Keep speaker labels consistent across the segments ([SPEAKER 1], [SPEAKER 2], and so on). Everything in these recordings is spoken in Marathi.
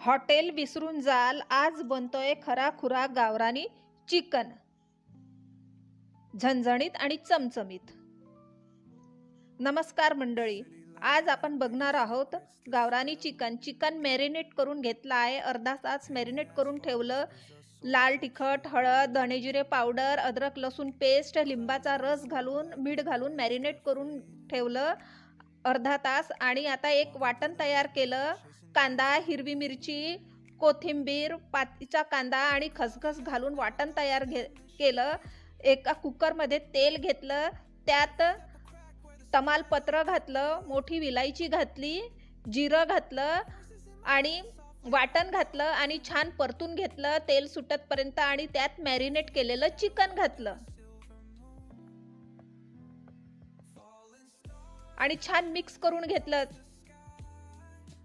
[SPEAKER 1] हॉटेल विसरून जाल, आज बनतोय खराखुरा गावरानी चिकन, झणझणीत आणि चमचमीत. नमस्कार मंडळी, आज आपण बघणार आहोत गावरानी चिकन. चिकन मॅरिनेट करून घेतलं आहे, अर्धा तास मॅरिनेट करून ठेवलं. लाल तिखट, हळद, धणेजिरे पावडर, अद्रक लसूण पेस्ट, लिंबाचा रस घालून, मीठ घालून मॅरिनेट करून ठेवलं अर्धा तास. आणि आता एक वाटण तयार केलं. कांदा, हिरवी मिरची, कोथिंबीर, पातीचा कांदा आणि खसखस घालून वाटण तयार केलं. एका कुकरमध्ये तेल घेतलं, त्यात तमालपत्र घातलं, मोठी विलायची घातली, जिरं घातलं आणि वाटण घातलं आणि छान परतून घेतलं तेल सुटतपर्यंत. आणि त्यात मॅरिनेट केलेलं चिकन घातलं आणि छान मिक्स करून घेतलं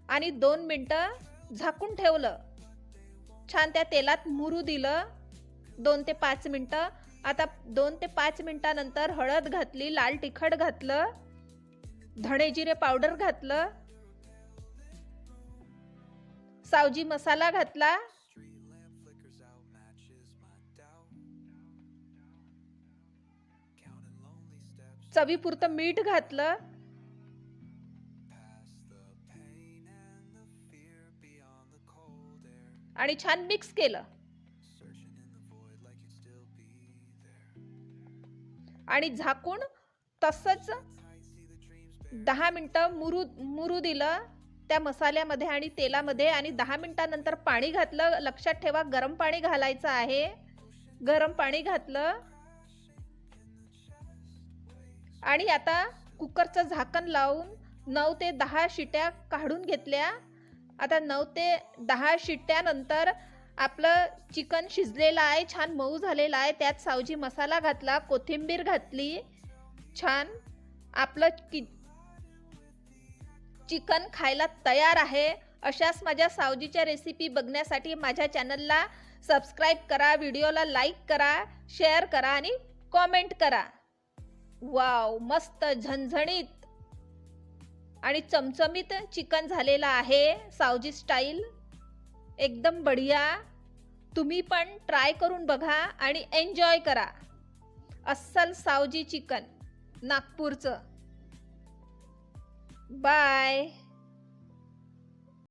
[SPEAKER 1] आणि 2 मिनिटं झाकून ठेवलं. छान त्या तेलात मुरू दिलं 2 ते 5 मिनिटं. आता 2 ते 5 मिनिटानंतर हळद घातली, लाल तिखट घातलं, धणेजिरे पावडर घातलं, सावजी मसाला घातला, चवीपुरतं मीठ घातलं आणि छान मिक्स केलं. आणि झाकून तसंच 10 मिनिटं मुरू दिलं त्या मसाल्यामध्ये आणि तेलामध्ये. आणि 10 मिनिटानंतर पाणी घातलं. लक्षात ठेवा, गरम पाणी घालायचं आहे. गरम पाणी घातलं आणि आता कुकरचं झाकण लावून 9 ते 10 शिट्या काढून घेतल्या. आता 9 ते 10 शिट्ट्यानंतर आपलं चिकन शिजलेलं आहे, छान मऊ झालेलं आहे. त्यात सावजी मसाला घातला, कोथिंबीर घातली. छान आपलं चिकन खायला तयार आहे. अशाच माझ्या सावजीच्या रेसिपी बघण्यासाठी माझ्या चॅनलला सबस्क्राईब करा, व्हिडिओला लाईक करा, शेअर करा आणि कॉमेंट करा. वाव, मस्त झणझणीत आणि चमचमीत चिकन झालेलं आहे, सावजी स्टाईल. एकदम बढिया. तुम्ही पण ट्राय करून बघा आणि एन्जॉय करा. अस्सल सावजी चिकन नागपूरचं. बाय.